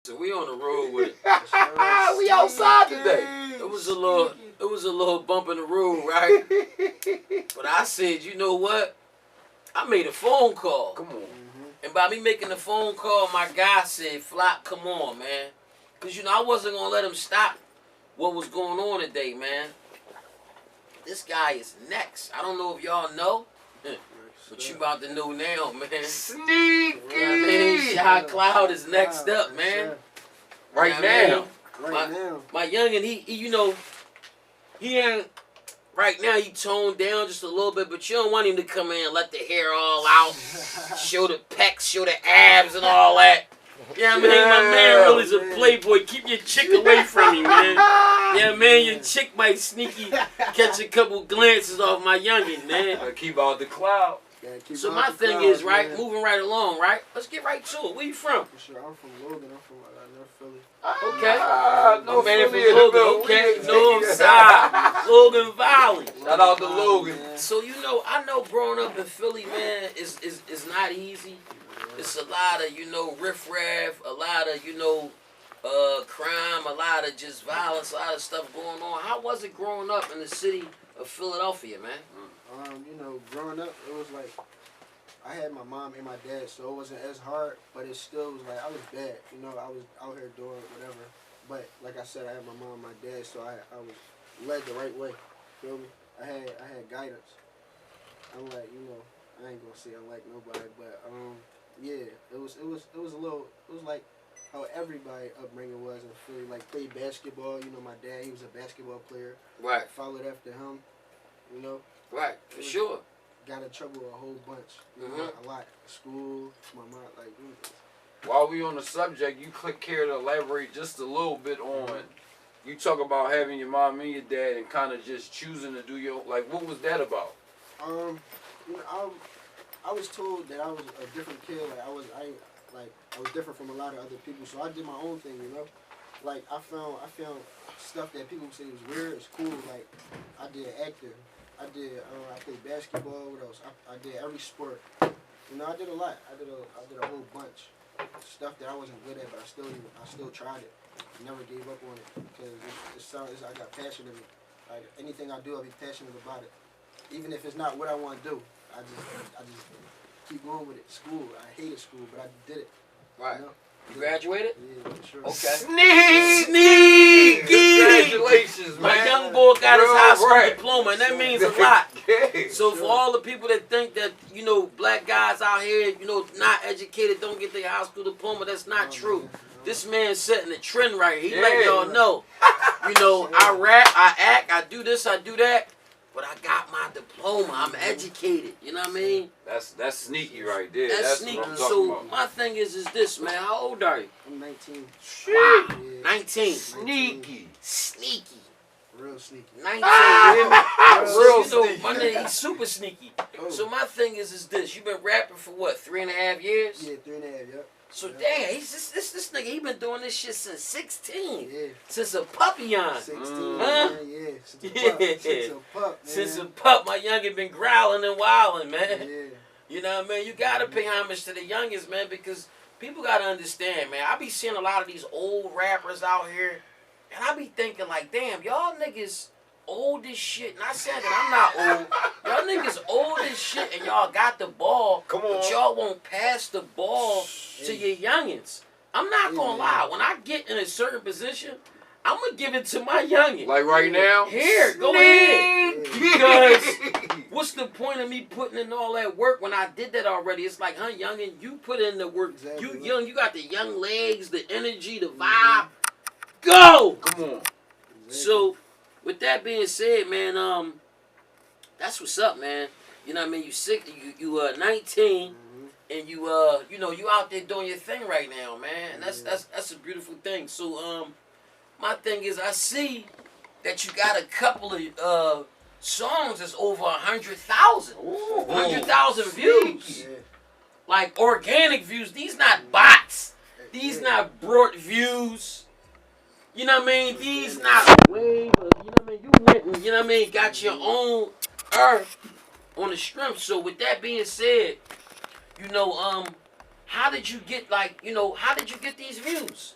So we on the road with it. We outside today. It was a little bump in the road, right? But I said, you know what? I made a phone call. Come on. And by me making the phone call, my guy said, Flock, come on, man. Because, I wasn't going to let him stop what was going on today, man. This guy is next. I don't know if y'all know, but you about to know now, man. Sneaky! Shyy Clouud is next up, man. Right now. My youngin', he ain't, right now he toned down just a little bit, but you don't want him to come in and let the hair all out, show the pecs, show the abs and all that. Yeah, man, my man really is a playboy. Keep your chick away from me, man. Yeah, man, your chick might sneaky catch a couple glances off my youngin', man. Keep out the cloud. So my thing is, right, moving right along, right? Let's get right to it. Where you from? For sure, I'm from Logan. I'm from North Philly. Okay. No man Philly from Logan. Okay. North side. Logan Valley. Shout out to Logan. So I know growing up in Philly, man, is not easy. It's a lot of, riffraff, a lot of, crime, a lot of just violence, a lot of stuff going on. How was it growing up in the city of Philadelphia, man? Growing up, it was like I had my mom and my dad, so it wasn't as hard, but it still was like I was bad. I was out here doing whatever. But like I said, I had my mom and my dad, so I was led the right way. Feel me? I had guidance. I'm like, I ain't gonna say I'm like nobody, but yeah, it was like how everybody upbringing was in Philly. Like played basketball. My dad, he was a basketball player. Right. Followed after him. Right, for sure. Got in trouble a whole bunch. A lot. School, my mom, While we on the subject, you care to elaborate just a little bit on, you talk about having your mom and your dad and kind of just choosing to do what was that about? I was told that I was a different kid. I was different from a lot of other people. So I did my own thing, Like I found stuff that people say was weird. It's cool. Like I did acting. I played basketball. What else? I did every sport. I did a lot. I did a whole bunch. Stuff that I wasn't good at, but I still tried it. Never gave up on it because I got passion in it. Like anything I do, I'll be passionate about it. Even if it's not what I want to do, I just keep going with it. School, I hated school, but I did it. Right. You graduated? Yeah, sure. Okay. Sneaky! Congratulations, man. My young boy got his high school right. diploma, and that means a lot. Yeah, so for all the people that think that, black guys out here, not educated, don't get their high school diploma, that's not true. This man's setting a trend right here. He let y'all know. I rap, I act, I do this, I do that. But I got my diploma. I'm educated. You know what I mean? That's sneaky right there. That's sneaky. What I'm so about. my thing is this, man. How old are you? I'm 19. Wow. Yeah. 19. Sneaky. Sneaky. Real sneaky. 19. Real sneaky. My nigga, he's super sneaky. So my thing is this. You've been rapping for what, 3.5 years? Yeah, 3.5, yep. So damn, he's this nigga, he been doing this shit since 16. Yeah. Since a puppy on. 16, Huh? man, yeah. Since a pup, man. Since a pup, my youngin been growling and wilding, man. Yeah. You know what I mean? You gotta pay homage to the youngest, man, because people gotta understand, man. I be seeing a lot of these old rappers out here, and I be thinking like, damn, y'all niggas old as shit. Not saying that I'm not old. Y'all niggas old as shit, and y'all got the ball, Come on. but y'all won't pass the ball to your youngins. I'm not gonna lie. When I get in a certain position, I'm gonna give it to my youngin. Like right now? Here, go ahead. Because what's the point of me putting in all that work when I did that already? It's like, youngin, you put in the work. Exactly. You young, you got the young legs, the energy, the vibe. Go! Come on. So, with that being said, man, that's what's up, man. You know what I mean? You 19, and you out there doing your thing right now, man. And that's a beautiful thing. So, my thing is, I see that you got a couple of songs that's over 100,000. 100,000 views. Yeah. Like organic views. These not bots. These not brought views. You know what I mean? These not wave. You know what I mean? You went and, you know what I mean, got your own earth on the strength. So with that being said, how did you get like, you know, how did you get these views?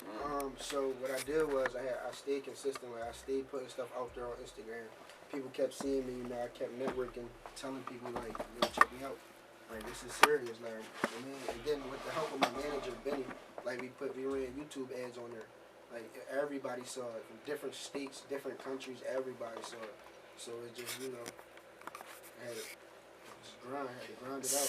So what I did was I stayed consistent. Like I stayed putting stuff out there on Instagram. People kept seeing me. You know, I kept networking, telling people like, yo, check me out. Like this is serious. Like, I mean, and then with the help of my manager Benny, like we ran YouTube ads on there. Like everybody saw it from different states, different countries. Everybody saw it. So it just, you know, I had to grind it out.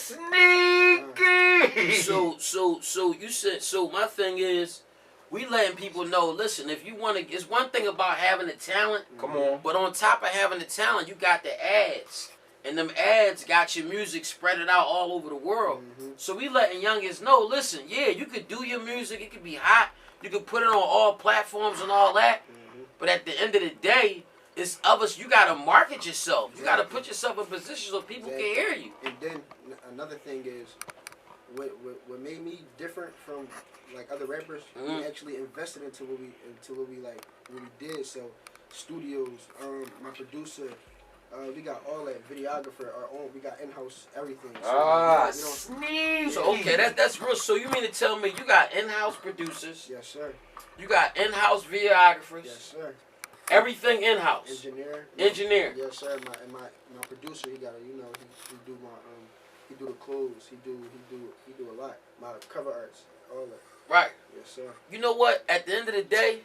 Sneaky. So you said, so my thing is, we letting people know, listen, if you want to, it's one thing about having the talent. Come on. But on top of having the talent, you got the ads. And them ads got your music spread it out all over the world. So we letting youngins know, listen, yeah, you could do your music, it could be hot, you could put it on all platforms and all that. But at the end of the day, it's of us, you gotta market yourself. You gotta put yourself in position so people can hear you. And then another thing is, what made me different from like other rappers, we actually invested into what we did. So studios, my producer, we got all that, videographer, our own, we got in-house everything. So, sneaky. So okay, that's real. So you mean to tell me you got in-house producers? Yes, sir. You got in-house videographers? Yes, sir. Everything in-house. Engineer. Yes, sir. My producer, he got he do my he do the clothes. He do a lot. My cover arts, all that. Right. Yes, sir. You know what? At the end of the day,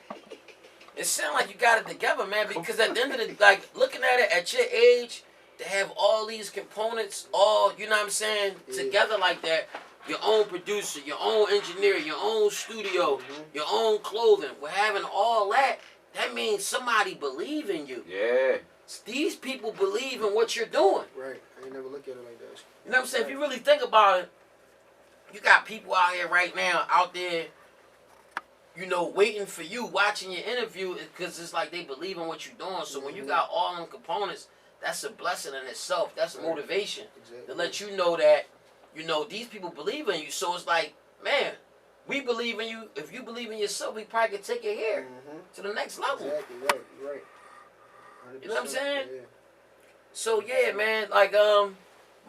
it sounds like you got it together, man. Because at the end of the, like, looking at it at your age, to have all these components, all, you know what I'm saying, together like that, your own producer, your own engineer, your own studio, your own clothing, we're having all that. That means somebody believe in you. Yeah. These people believe in what you're doing. Right. I ain't never look at it like that. You know what I'm saying? If you really think about it, you got people out here right now, out there, you know, waiting for you, watching your interview, because it's like they believe in what you're doing. So when you got all them components, that's a blessing in itself. That's a motivation to let you know that, you know, these people believe in you. So it's like, man, we believe in you. If you believe in yourself, we probably could take it here to the next level. Exactly, right. You know what I'm saying? Yeah. So yeah, man, like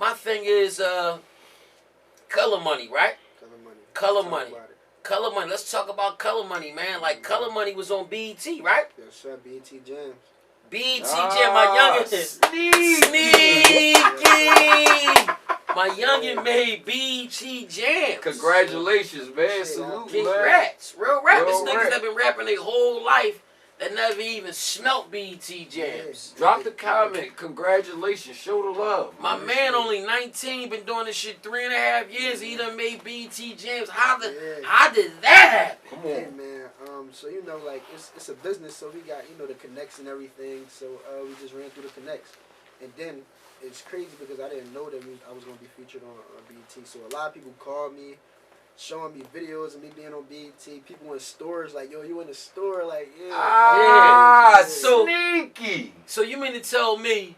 my thing is color money, right? Color money. Color money. Let's talk about color money, man. Like color money was on BET, right? Yes, sir. BET Jams. BET Jam, my youngin. Sneaky. My youngin made BET Jams. Congratulations, man. Salute, man. Congrats. Real rappers, Real niggas rap. that been rapping their whole life that never even smelt BET Jams. Drop the comment. Congratulations. Show the love. My man only 19, been doing this shit 3.5 years. He done made BET Jams. How did that happen? Come Hey on. man, so you know, like it's a business, so we got, you know, the connects and everything. So we just ran through the connects, and then it's crazy because I didn't know that I was gonna be featured on BET. So a lot of people called me, showing me videos of me being on BET. People in stores like, yo, you in the store? Like, yeah. So sneaky. So you mean to tell me,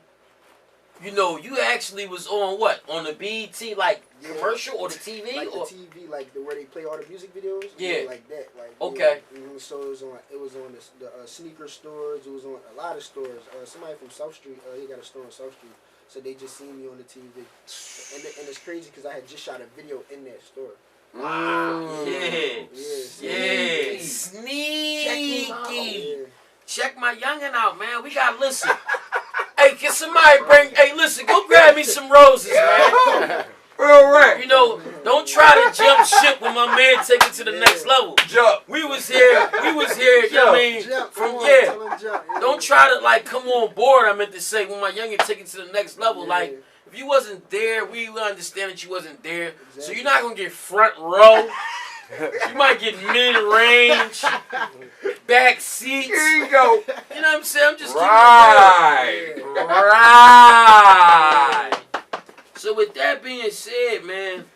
you know, you actually was on what? On the BET like commercial or the TV? Like or the TV, like where they play all the music videos. Yeah. Like that. Like okay. Yeah. So it was on the sneaker stores. It was on a lot of stores. Somebody from South Street, he got a store on South Street. So they just seen me on the TV, and it's crazy because I had just shot a video in that store. Wow. Yeah. Sneaky. Check my youngin' out, man. We gotta listen. Hey, can somebody bring? Hey, listen, go grab me some roses, man. Real rap. You know, don't try to jump ship when my man take it to the next level. Jump. We was here, you know what I mean? Don't try to like come on board, I meant to say, when my youngin' take it to the next level. Like, if you wasn't there, we understand that you wasn't there. So you're not gonna get front row. You might get mid-range, back seats. Here you go. You know what I'm saying? I'm just Right. Right. So with that being said, man,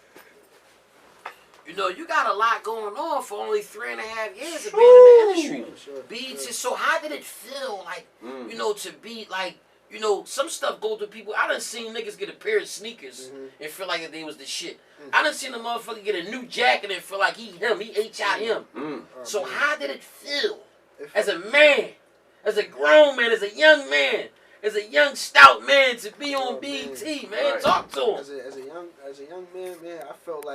you know, you got a lot going on for only 3.5 years of being in the industry. BET, so how did it feel like, you know, to be like, you know, some stuff go through people. I done seen niggas get a pair of sneakers and feel like they was the shit. I done seen a motherfucker get a new jacket and feel like he H.I.M. So how did it feel as a man, as a grown man, as a young man, as a young stout man to be on BET, man? Talk to him. As a young man, I felt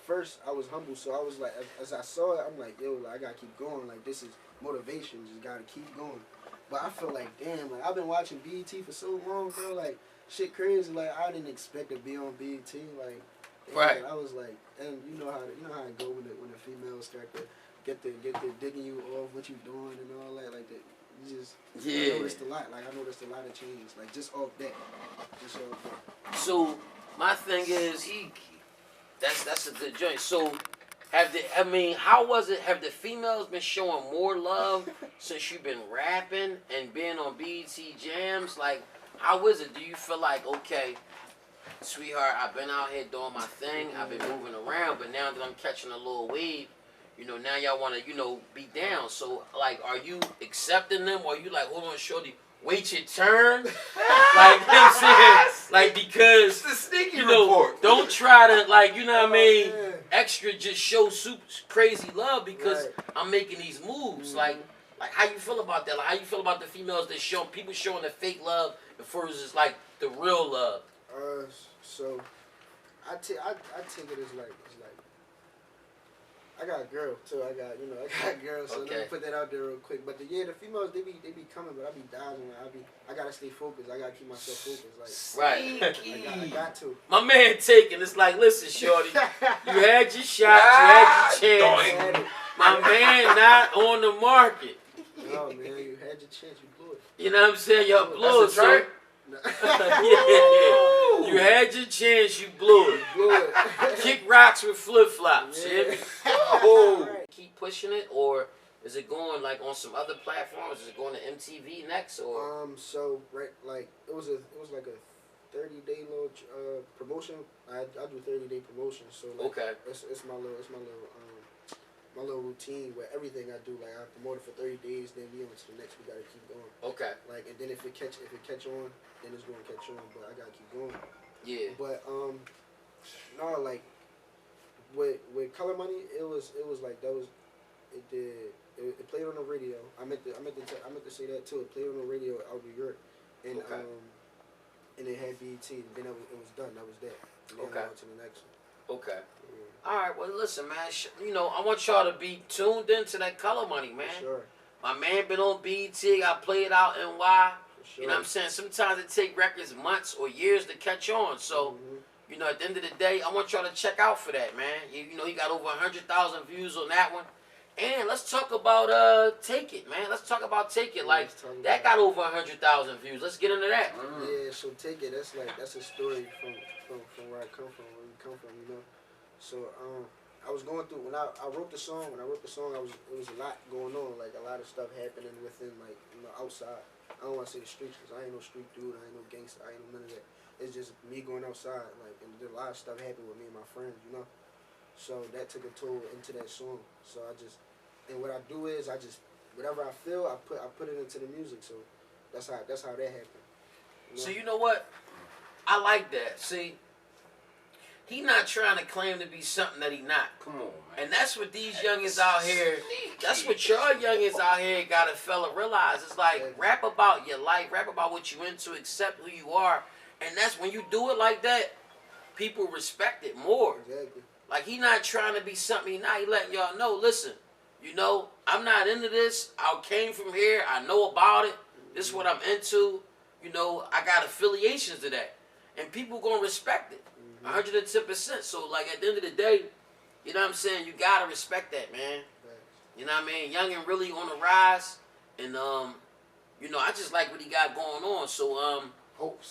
first I was humble, so I was like, as I saw it, I'm like, yo, like, I gotta keep going. Like, this is motivation. Just gotta keep going. But I feel like, damn, like, I've been watching BET for so long, bro. Like, shit crazy. Like, I didn't expect to be on BET. Like, damn, Right. I was like, and you know how it go when the females start to get the digging you off what you doing and all that. Like that, you just I noticed a lot. Like I noticed a lot of changes. Like just off that. Just off that. So my thing is, that's a good joint. So how was it? Have the females been showing more love since you've been rapping and being on BET Jams? Like, how is it? Do you feel like, okay, sweetheart, I've been out here doing my thing, I've been moving around, but now that I'm catching a little wave, now y'all want to, be down. So, like, are you accepting them, or are you like, hold on, shorty, wait your turn? Like, you know what I'm saying? Like, because, It's the sneaky report. don't try to, like, you know what I mean, Man. extra just show super crazy love because Right. I'm making these moves. Like, how you feel about that? Like, how you feel about the females that people showing the fake love versus, like, the real love? So I take it as like I got a girl too. I got girls. So let me put that out there real quick. But the females they be coming, but I be dodging. I gotta stay focused. I gotta keep myself focused. Like Right. I got to. My man taking it's like, listen, shorty, you had your shot, you had your chance. My man not on the market. No man, you had your chance, you blew it. You know what I'm saying? You blew it, That's a track? sir. Yeah. You had your chance, you blew it. Blew it. Kick rocks with flip flops. Yeah. Right. Keep pushing it, or is it going like on some other platforms? Is it going to MTV next, or? So right, like it was like a 30-day little promotion. I do 30-day promotion. So like, it's my little routine where everything I do, like I promote it for 30 days, then we on to the next. We gotta keep going. Okay. Like, and then if it catch on, then it's gonna catch on. But I gotta keep going. Yeah. But no, like with Color Money, it was like that was it played on the radio. I meant to say that too. It played on the radio out in New York, and and it had BET. And then it was done. That was that. And then I went to the next one. Okay. All right, well, listen, man. I want y'all to be tuned into that Color Money, man. For sure. My man been on BET. I played out NY. For sure. You know what I'm saying? Sometimes it take records months or years to catch on. So, at the end of the day, I want y'all to check out for that, man. He got over 100,000 views on that one. And let's talk about Take It, man. Let's talk about Take It. Like, that got over 100,000 views. Let's get into that. Yeah, so Take It, that's a story from where I come from, where we come from, So I was going through when I wrote the song. When I wrote the song, it was a lot going on, like a lot of stuff happening within, like outside. I don't want to say the streets because I ain't no street dude. I ain't no gangster. I ain't no none of that. It's just me going outside, like, and a lot of stuff happened with me and my friends, So that took a toll into that song. So and what I do is whatever I feel, I put it into the music. So that's how that happened. So you know what? I like that. See. He not trying to claim to be something that he not. Come on, man. And that's what these youngins out here, that's what y'all youngins out here got a fella realize. It's like, rap about your life, rap about what you into, accept who you are. And that's when you do it like that, people respect it more. Exactly. Like, he not trying to be something he not. He letting y'all know, listen, I'm not into this. I came from here. I know about it. This is what I'm into. I got affiliations to that. And people going to respect it. 110%. So, like, at the end of the day, you know what I'm saying? You gotta respect that, man. You know what I mean? Youngin really on the rise, and I just like what he got going on. So, Hope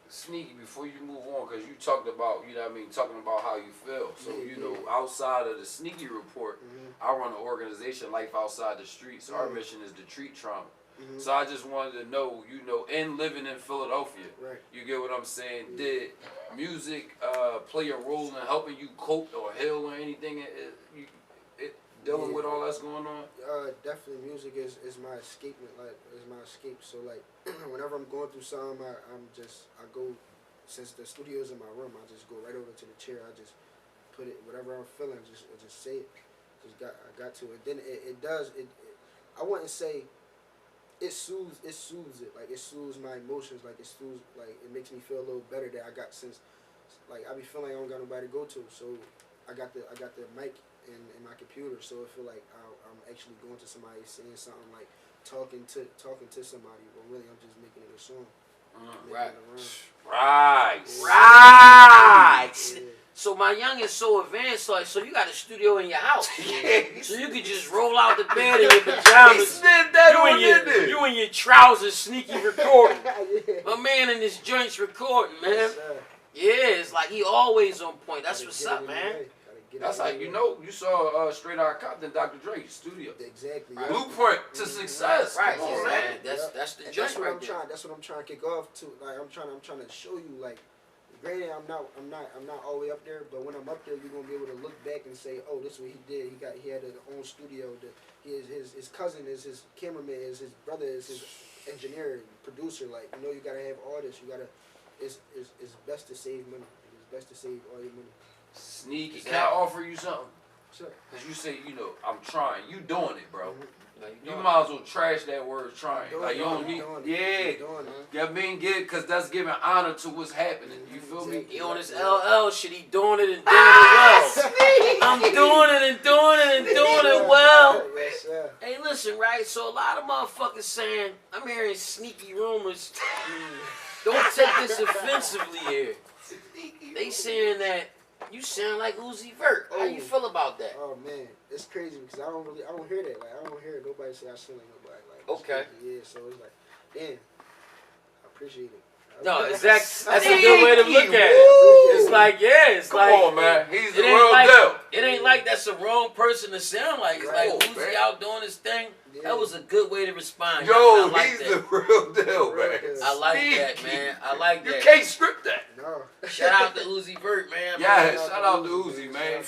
Sneaky, before you move on, because you talked about, talking about how you feel. So, outside of the Sneaky Report, I run an organization, Life Outside the Streets. So our mission is to treat trauma. So I just wanted to know, and living in Philadelphia, you get what I'm saying? Did music play a role in helping you cope or heal or anything? Dealing with all that's going on? Definitely, music is my escapement. Like, is my escape. So like, whenever I'm going through something, I go, since the studio's in my room, I just go right over to the chair. I just put it, whatever I'm feeling, I just say it. I got to it. Then it does. I wouldn't say. It soothes it. Like, it soothes my emotions. Like, it makes me feel a little better that I got, since, like, I be feeling like I don't got nobody to go to. So I got the mic in my computer, so I feel like I'm actually going to somebody saying something like talking to somebody, but really I'm just making it a song. Right. Right. Right. Yeah. So my young is so advanced, like, so you got a studio in your house. Yeah. So you could just roll out the bed in your pajamas. You in your trousers, sneaky recording. Yeah. My man in his joints recording, man. Yes, sir. Yeah, it's like he always on point. That's Gotta what's get it up, in the man. way. Gotta get That's it how in the you way. know you saw Straight Outta Compton, Dr. Dre's studio. Exactly. Right. Yeah. Blueprint to success. Right, Come yeah, on, man. man. That's Yep. the And joint that's what right I'm there. trying. That's what I'm trying to kick off to. Like I'm trying to show you. Like, granted, I'm not all the way up there, but when I'm up there, you're gonna be able to look back and say, oh, this is what he did. He had his own studio. His cousin is his cameraman. His brother is his engineer, producer. Like, you know, you gotta have all this. You gotta. It's best to save money. It's best to save all your money. Sneaky. Can I offer you something? Sure. Because you say, you know, I'm trying. You doing it, bro. No, You doing might as well trash that word trying. Doing Like, you it. don't need. Doing it. Yeah. Doing it. You know what I mean? Because that's giving honor to what's happening. You feel me? He on his LL shit. He doing it and doing it well. I'm doing it and doing it and doing it well. Yes, sir. Hey, listen, right? So a lot of motherfuckers saying, I'm hearing sneaky rumors. Don't take this offensively here. They saying that you sound like Uzi Vert. How you feel about that? Oh man, it's crazy because I don't hear that. Like, I don't hear nobody say I sound like nobody. Like, it's Okay. crazy. Yeah, so it's like, damn, I appreciate it. No, exactly. That's a good way to look at it. It's like, yeah, it's Come like, on, man. He's the it ain't real like, deal. it ain't like that's the wrong person to sound like. It's Right. like Uzi Man. out doing his thing. Yeah. That was a good way to respond. Yo, I like he's that. the real deal, Real man. deal. I like that, Sneaky. man. I like You that. can't script that. No. Shout out to Uzi Vert, man. Yeah, Shout shout out out to to Uzi, Uzi, man. man.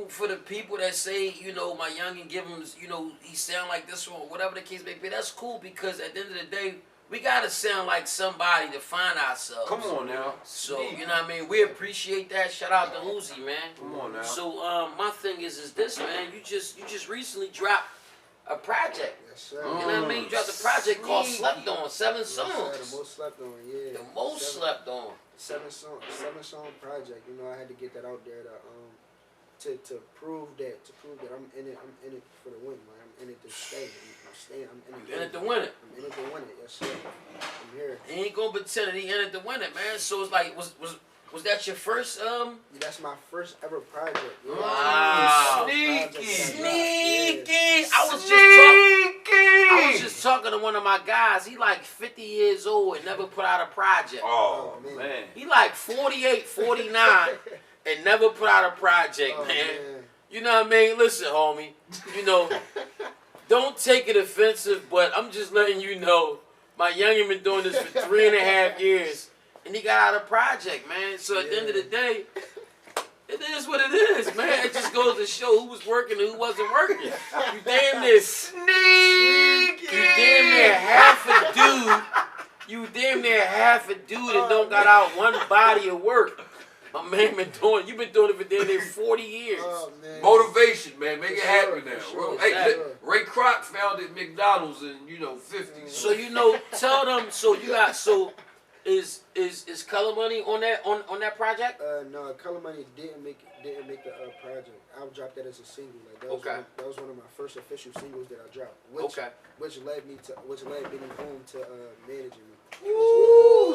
For the people that say, you know, my youngin give him, you know, he sound like this one, whatever the case may be, that's cool because at the end of the day, we gotta sound like somebody to find ourselves. Come on now. So, Sneaky. you know what I mean? We appreciate that. Shout out to Uzi, man. Come on now. So, my thing is this, man. You just recently dropped a project. Yes, sir. You know what I mean? You dropped a project called Sneaky. Slept On, 7 Yes, sir. songs. The most slept on, yeah. The most slept on. Seven song project. You know, I had to get that out there to prove that I'm in it for the win. Like, I'm in it to stay. I'm You in it to win it. I'm in it to win it. Yes, sir. I'm here. He ain't gonna pretend that he in it to win it, man. So it's like, was that your first That's my first ever project. Yeah. Wow. Sneaky. Sneaky. I was just talking to one of my guys. He like 50 years old and never put out a project. Oh, Oh, man. man. He like 48, 49 and never put out a project, Oh, man. man. You know what I mean? Listen, homie. You know, don't take it offensive, but I'm just letting you know my youngin been doing this for 3.5 years and he got out a project, man. So at the end of the day, it is what it is, man. It just goes to show who was working and who wasn't working. You damn near Sneaky. You damn near half a dude. You damn near half a dude and don't got out one body of work. My man been doing. You been doing it for damn near 40 years. Oh, man. Motivation, man. Make it For happen sure, now. for sure. Hey, Exactly. Ray Kroc founded McDonald's in 50s. So you know, tell them. So you got. So is Color Money on that project? No, Color Money didn't make the project. I dropped that as a single. Like that was Okay. that was one of my first official singles that I dropped. Which led Benny Boom to managing me. Ooh,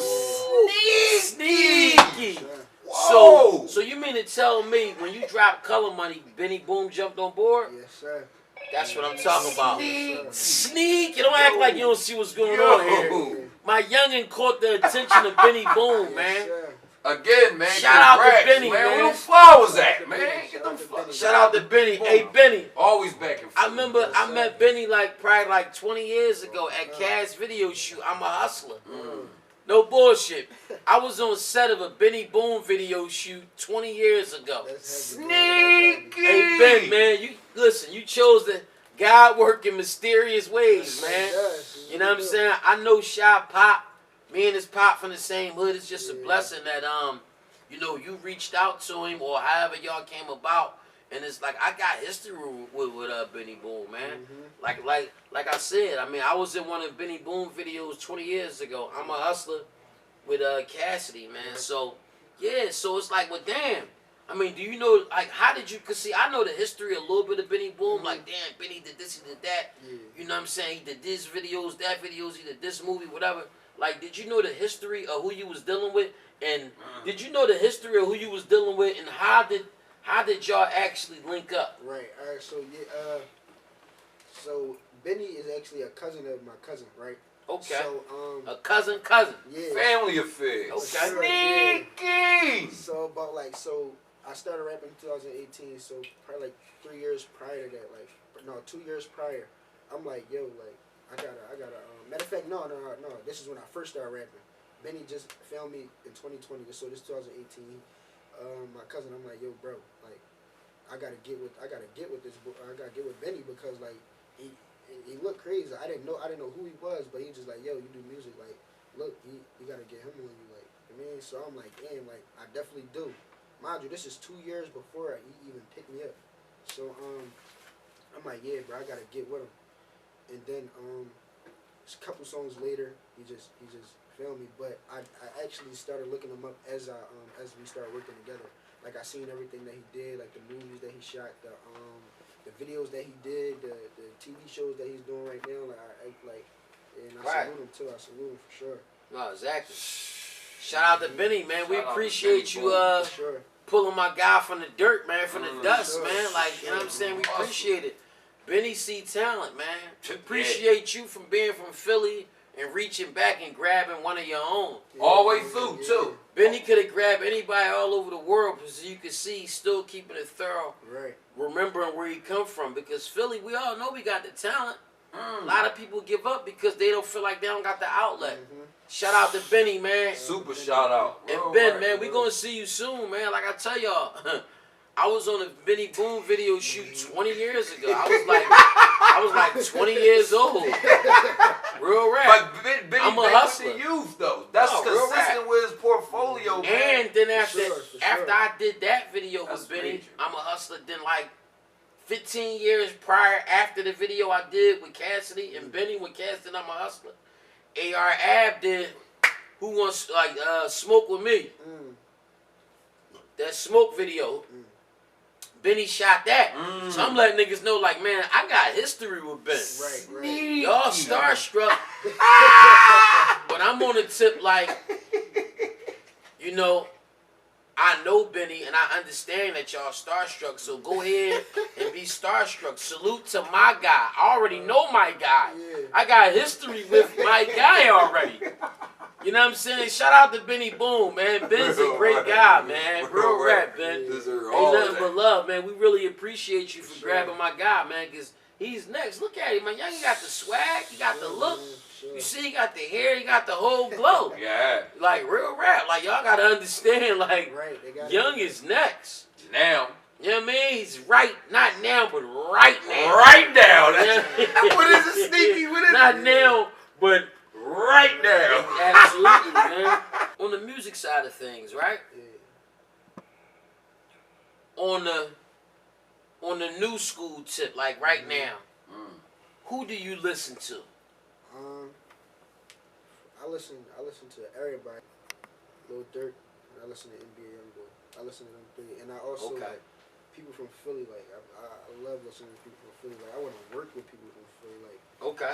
Yeah. sneaky. Sure. Whoa. So you mean to tell me when you dropped Color Money, Benny Boom jumped on board? Yes, sir. That's what I'm talking about. Yes, sir. Sneak. You don't act like you don't see what's going on here. Yo. My youngin caught the attention of Benny Boom, Yes, man. sir. Again, man. Shout out to congrats, Benny, man. man. Where the flowers Shout out at, to man? Benny. Get them flowers. Shout out to Benny. Hey, Benny. Always back and forth. I remember Yes, I sir. met Benny like probably like 20 years ago at Cass video shoot. I'm a hustler. No bullshit. I was on set of a Benny Boom video shoot 20 years ago. That's heavy, Sneaky. Hey Ben, man, you listen. You chose the God work in mysterious ways, man. You know what I'm saying? I know Shyy Pop. Me and his pop from the same hood. It's just a blessing that you know, you reached out to him or however y'all came about. And it's like I got history with Benny Boom, man. Like I said, I mean, I was in one of Benny Boom videos 20 years ago. I'm a hustler with Cassidy, man. So yeah, so it's like, well, damn. I mean, do you know, like, how did you, cause see, I know the history a little bit of Benny Boom, like, damn, Benny did this, he did that, you know what I'm saying, he did this videos, that videos, he did this movie, whatever. Like, did you know the history of who you was dealing with, and did you know the history of who you was dealing with, and how did y'all actually link up? Right. All right. So yeah. So Benny is actually a cousin of my cousin, right? Okay. So A cousin. yeah. Family affairs. Okay. Sneaky. So about like I started rapping in 2018. So probably like 3 years prior to that, like no 2 years prior, I'm like yo like I gotta matter of fact no. This is when I first started rapping. Benny just found me in 2020. So this 2018. My cousin, I'm like yo bro like. I gotta get with this. I gotta get with Benny because like he looked crazy. I didn't know who he was, but he just like yo, you do music. Like look, you gotta get him on you. Like I mean, so I'm like damn, like I definitely do. Mind you, this is 2 years before he even picked me up. So I'm like yeah, bro, I gotta get with him. And then a couple songs later, he just found me. But I actually started looking him up as we started working together. Like I seen everything that he did, like the movies that he shot, the videos that he did, the TV shows that he's doing right now. And I salute him too. I salute him for sure. No, exactly. Shout out to Benny, man. We appreciate you Sure. pulling my guy from the dirt, man, from the dust, man. Like you know what I'm saying. We appreciate it. Benny see talent, man. We appreciate you from being from Philly and reaching back and grabbing one of your own. All the way through too. Benny could have grabbed anybody all over the world, because you can see he's still keeping it thorough, right? Remembering where he come from. Because Philly, we all know we got the talent. A lot of people give up because they don't feel like they don't got the outlet. Shout out to Benny, man. Super shout out. And Ben, man, we gonna see you soon, man. Like I tell y'all, I was on a Benny Boom video shoot 20 years ago. I was like 20 years old. Real rap. But Benny I'm a back hustler. with the youth though. That's consistent with his portfolio, man. And then after sure. I did that video with Benny, major. I'm a hustler. Then like 15 years prior, after the video I did with Cassidy and Benny with Cassidy, I'm a hustler. AR Ab did Who Wants Smoke With Me. That Smoke video. Benny shot that. So I'm letting niggas know, like, man, I got history with Ben. Right. Y'all starstruck. But I'm on the tip like, you know, I know Benny and I understand that y'all starstruck. So go ahead and be starstruck. Salute to my guy. I already know my guy. I got history with my guy already. You know what I'm saying? Shout out to Benny Boom, man. Ben's a great guy, man. Real rap, Ben. Ain't nothing but love, man. We really appreciate you for grabbing my guy, man, because he's next. Look at him, man. Young, he got the swag, he got the look. You see, he got the hair, he got the whole glow. Yeah. Like, real rap. Like, y'all got to understand, like, Young is next. Now. You know what I mean? He's right, not now, but right now. Right now. What is it, Sneaky? What is not now, but right now. Absolutely, man. On the music side of things, right? On the new school tip, like right now, who do you listen to? I listen to everybody. Lil Durk. I listen to NBA Youngboy. I listen to them three, and I also like people from Philly. Like I love listening to people from Philly. Like I want to work with people from Philly. Like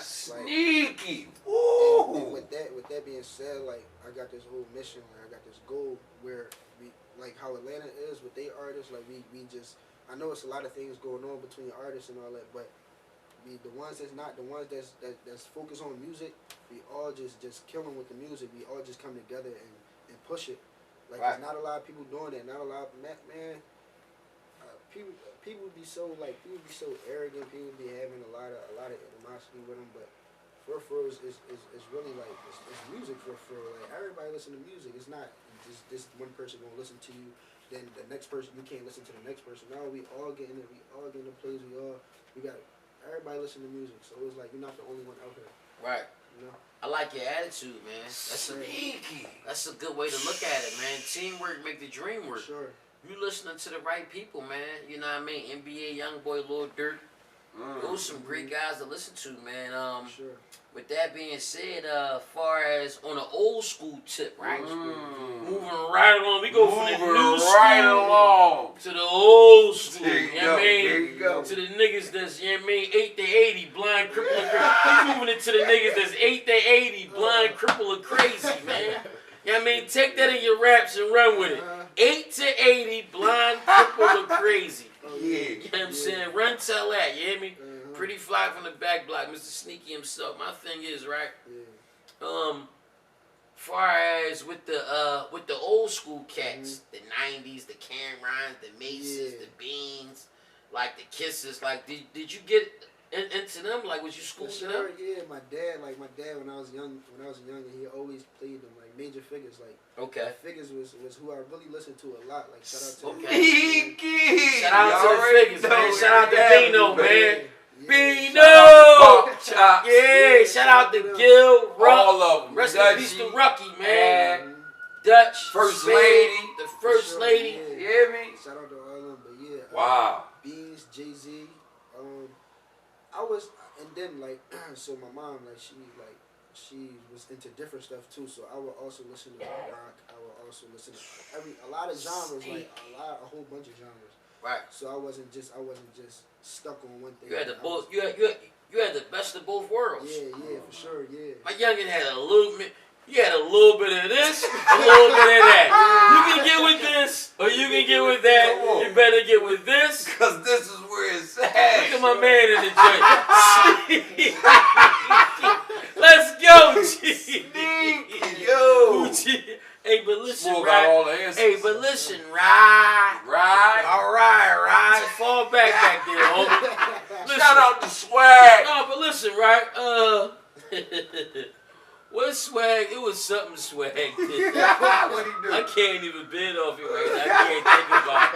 Sneaky. And with that being said, like I got this whole mission. Like I got this goal where we like how Atlanta is with their artists. Like we just I know it's a lot of things going on between artists and all that, but the ones that's focused on music, we all just killing with the music. We all just come together and push it. Like there's not a lot of people doing that. Not a lot, man. People be so arrogant. People be having a lot of animosity with them. But for it's really like it's music for. Like everybody listen to music. It's not just this one person gonna listen to you. Then the next person you can't listen to the next person. No, we all getting it. We all getting the plays. We got. Everybody listen to music, so it's like you're not the only one out there. Right. You know? I like your attitude, man. That's a good way to look at it, man. Teamwork make the dream work. Sure. You listening to the right people, man. You know what I mean? NBA Youngboy, Lil Durk. Those some great guys to listen to, man. Sure. With that being said, far as on an old school tip, right? Moving right along, we go from the new school to the old school. You know what I mean? There you go. To the niggas that's, you know what I mean, 8 to 80, blind, cripple, or crazy. He's moving it to the niggas that's 8 to 80, blind, cripple, or crazy, man. You know what I mean? Take that in your raps and run with it. 8 to 80, blind, cripple, or crazy. Yeah. You know what I'm saying? Run, tell that, you hear me? Pretty fly from the back block, Mr. Sneaky himself. My thing is, right? Far as with the old school cats, the 90s, the Cam'rons, the Maces, the Beans, like the Kisses, like did you get into them? Like, was you schooled to them? Yeah, my dad when I was young, he always played them, like Major Figures, like Figures was who I really listened to a lot. Like shout out to shout out to the Figures, man. Shout out to Bino, man. Bino! Yeah, shout out to Gil, Ruck. All of them. Rest in peace to Rucky, man. Dutch, First Lady. The First Lady. Yeah. You hear me? Shout out to all of them, but yeah. Wow. Beans, Jay-Z. I was, and then like, so my mom, she was into different stuff too. So I would also listen to rock. I would also listen to a lot of genres, like a whole bunch of genres. Right. So I wasn't just stuck on one thing. You had the both. You had the best of both worlds. Yeah, for sure. Yeah. My youngin had a little bit. You had a little bit of this, a little bit of that. You can get with this, or you can get with that. You better get with this, cause this is where it's at. Look at my man in the joint. Let's go, G. Yo. Hey, but listen, Got right? all the answers. Hey, but listen, right? All right. Fall back there, homie. Listen. Shout out to Swag. No, but listen, right? What swag? It was something swag. What he do? I can't even bid off it right now. I can't think about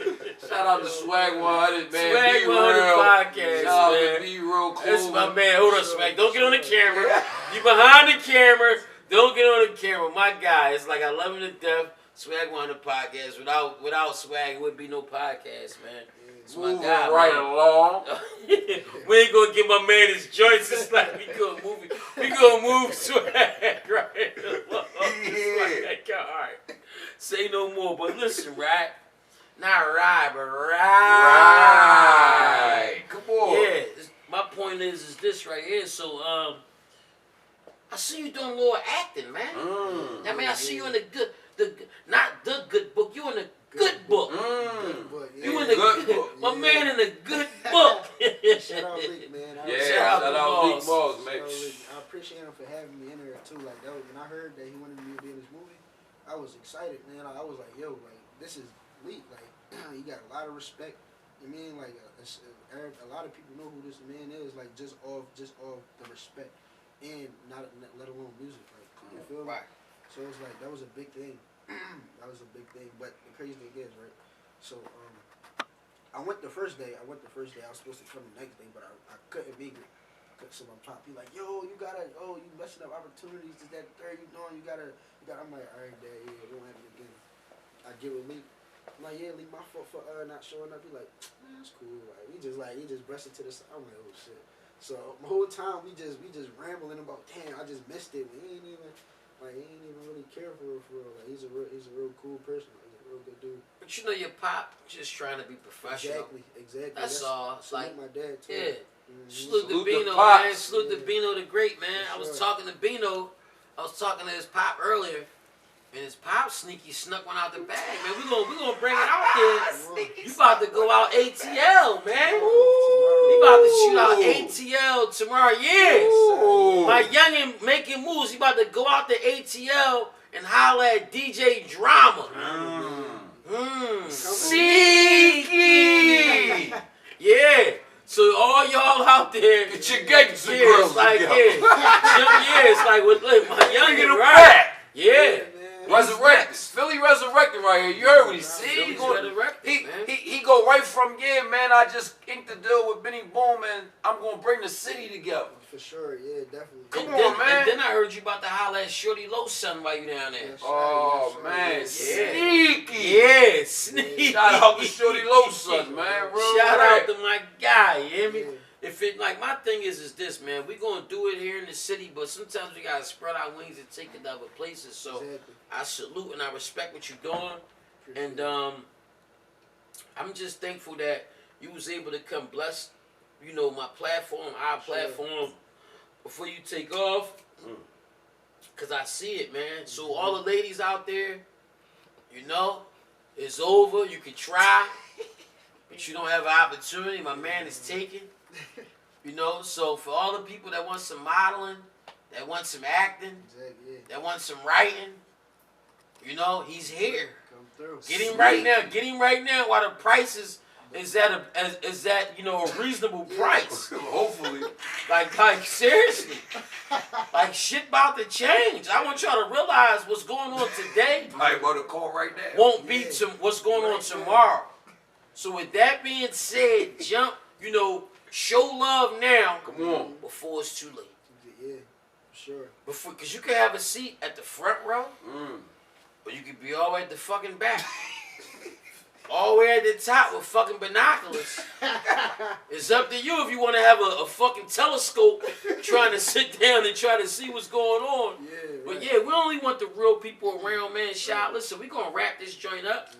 it. Shout out to Swag 100, man. Swag 100 podcast, Shout out man. to Be Real Cool. That's my man. Hold on, Swag. Don't get on the camera. You behind the camera. Don't get on the camera. My guy, it's like I love him to death. Swag 100 podcast. Without Swag, it would be no podcast, man. It's my guy, right man. along. We ain't gonna get my man his joints. It's like we gonna move Swag right along. Like, all right. Say no more. But listen, right? Not right, but right. Come on. Yeah. My point is this right here. So I see you doing a little acting, man. I mean, I see you in the not the good book. You in the good book. You in the good book. My man in the good book. Shout out Leak, man. Shout out Leak Balls, man. I appreciate him for having me in there too. Like that when I heard that he wanted me to be in this movie, I was excited, man. I was like, yo, like this is Leak. Like he got a lot of respect. I mean, like a lot of people know who this man is. Like just off the respect. And not let alone music, like you feel me? Right. So it's like that was a big thing. That was a big thing. But the crazy thing is, right? So I went the first day. I was supposed to come the next day, but I couldn't make it. So my pop, he like, yo, you messing up opportunities. Is that third? You gotta. I'm like, all right, Dad, yeah, it won't happen again. I get with Leak. I'm like, yeah, Leak, my fault for not showing up. He like, man, that's cool. Like he just brushed it to the side. I'm like, oh shit. So the whole time we just rambling about, damn, I just missed it. He ain't even really care for real. Like he's a real cool person. Like, he's a real good dude. But you know your pop just trying to be professional. Exactly. That's all. It's like my dad too. Yeah. Mm-hmm. Salute to Bino, Pops. man. Salute to Bino the Great, man. I was talking to Bino. I was talking to his pop earlier. And his pop snuck one out the bag, man. We gonna bring it out there. You about to go out ATL, man. You about to shoot out ATL tomorrow. Yes. My youngin making moves. He about to go out to ATL and holler at DJ Drama. Sneaky. Yeah. So all y'all out there, get your gangs and girls like together. it's like with my youngin, right? Yeah. Resurrected. Philly resurrected right here. You heard what he said. He go right from, man, I just inked the deal with Benny Boom and I'm going to bring the city together. sure, yeah, definitely. Come And on, then, man. And then I heard you about to holler at Shorty Low son while you down there. Yes, sir, Oh, yes, sir, man. yes, sir. Sneaky. Yeah, sneaky. Shout out to Shorty Low son, man. Real Shout rap. out to my guy, you hear me? Yeah. If it like my thing is this, man, we gonna do it here in the city, but sometimes we gotta spread our wings and take it to other places. So Exactly. I salute and I respect what you're doing. Appreciate And it. I'm just thankful that you was able to come bless, you know, my platform, our Sure. platform, before you take off. Cause I see it, man. So all the ladies out there, you know, it's over. You can try, but you don't have an opportunity. My man is taken. You know, so for all the people that want some modeling, that want some acting, Exactly, yeah. that want some writing, you know, he's here. Come through. Get him right now. Get him right now while the price is at you know, a reasonable price. Hopefully. Like seriously. Like shit about to change. I want y'all to realize what's going on today Might about to call right now. won't be Yeah. what's going on Right tomorrow. So with that being said, jump, you know, show love now Come on. before it's too late. Yeah, for sure. Before, cause you can have a seat at the front row, or you could be all the way at the fucking back. All the way at the top with fucking binoculars. It's up to you if you want to have a fucking telescope trying to sit down and try to see what's going on. Yeah, But right. yeah, we only want the real people around, man. Shyy, listen, we gonna wrap this joint up.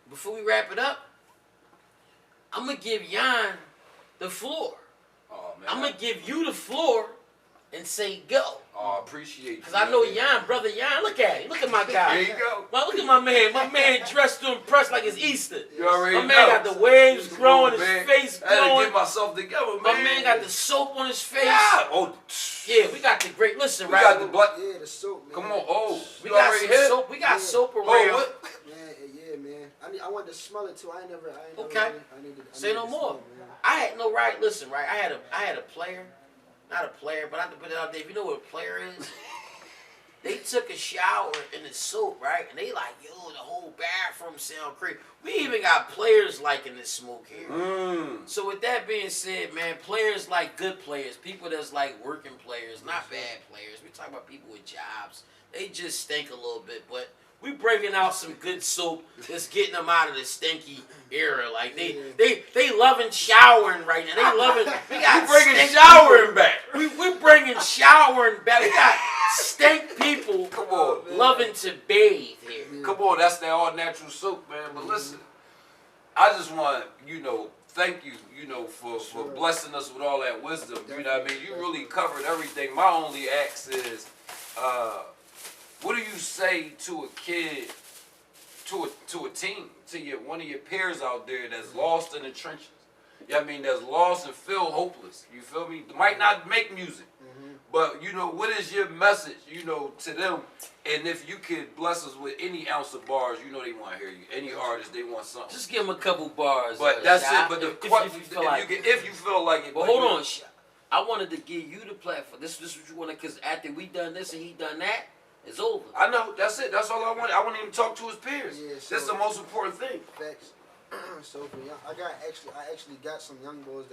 Before we wrap it up, I'm gonna give Yan the floor. Oh, man. I'm gonna give you the floor and say go. Oh, appreciate you. Cause I know Yan, brother Yan. Look at him. Look at my guy. There you go. Well, look at my man. My man dressed to impress like it's Easter. You already My know. man got the waves Come growing, on, his man. face I had to glowing. get myself together, man. My man got the soap on his face. Yeah. Oh, Yeah, we got the great. Listen, we right? got the black. Yeah, the soap, man. Come on. Oh, we you got already some hit? soap. We got Yeah. soap around. Oh, what? Yeah, man. I wanted to smell it too. I ain't never. Okay. I Say needed no to more. smell it, man. I had no right. Listen, right? I had a player, not a player, but I have to put it out there. If you know what a player is, they took a shower in the soap, right? And they like, yo, the whole bathroom sound crazy. We even got players liking this smoke here. So with that being said, man, players like good players, people that's like working players, not bad players. We talk about people with jobs. They just stink a little bit, but we bringing out some good soap that's getting them out of the stinky era. Like they loving showering right now. They loving. We got bringing stink showering back. We bringing showering back. We got stink people Come on. loving to bathe here. Come on, that's that all natural soap, man. But listen, I just want, thank you, for blessing us with all that wisdom. You know what I mean? You really covered everything. My only ask is, what do you say to a kid, to a teen, to one of your peers out there that's lost in the trenches? You know what I mean? That's lost and feel hopeless. You feel me? Might not make music. But, what is your message, to them? And if you could bless us with any ounce of bars, they want to hear you. Any artist, they want something. Just give them a couple bars. But that's Shyy, it. But if you feel like it. But hold on, Shyy. I wanted to give you the platform. This is what you wanted, because after we done this and he done that, it's over. I know. That's it. That's all I want. I want him to talk to his peers. Yeah, That's the most important thing. Facts. So for young, I actually got some young boys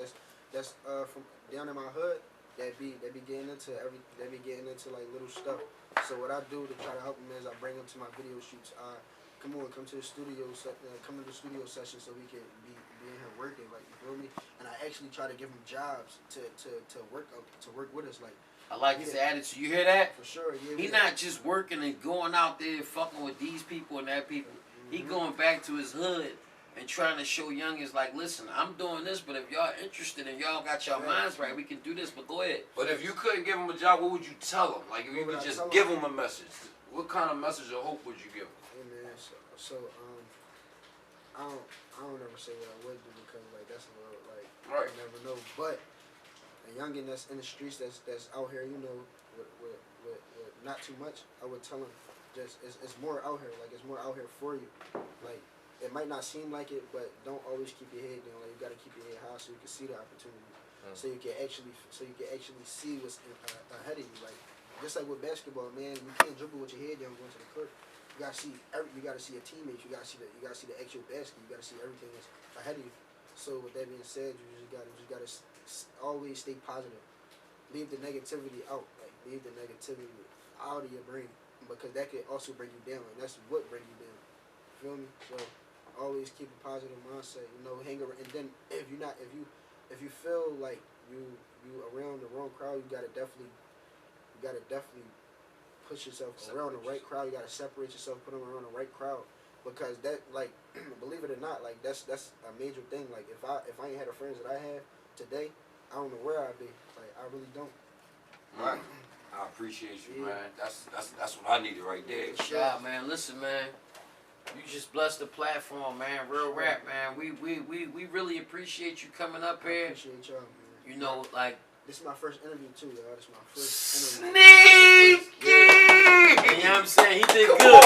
that's from down in my hood that be getting into like little stuff. So what I do to try to help them is I bring them to my video shoots. Come to the studio, come to the studio session so we can be in here working, like, you feel me? And I actually try to give them jobs to work with us, like. I like his attitude. You hear that? For sure, yeah. He not just working and going out there fucking with these people and that people. He going back to his hood and trying to show youngins like, listen, I'm doing this, but if y'all interested and y'all got your minds right, we can do this. But go ahead. But if you couldn't give him a job, what would you tell him? Like, if you could just give him a message, what kind of message of hope would you give him? Hey man, so I don't ever say what I would do because like that's a little like Right. you never know. But a youngin that's in the streets that's out here, with not too much, I would tell him just it's more out here, like it's more out here for you. Like it might not seem like it, but don't always keep your head down. Like you gotta keep your head high so you can see the opportunity. So you can actually see what's ahead of you. Like just like with basketball, man, you can't dribble with your head down going to the court. You gotta see your teammates. You gotta see the actual basket. You gotta see everything that's ahead of you. So with that being said, you just gotta always stay positive. leave the negativity out. Like leave the negativity out of your brain because that could also bring you down, and that's what bring you down. You feel me? So always keep a positive mindset. You know, hang around, and then if you feel like you around the wrong crowd, you gotta definitely push yourself around the right crowd. You gotta separate yourself, put them around the right crowd, because that, like, believe it or not, like that's a major thing. Like if I ain't had the friends that I have today, I don't know where I'd be. Like I really don't. Right. I appreciate you, man. That's what I needed right there. Yeah, man. Listen, man. You just blessed the platform, man. Real rap, man. We really appreciate you coming up I here. appreciate y'all, man. You know, like. This is my first interview too, y'all. This is my first interview. Sneaky! You know what I'm saying? He did good.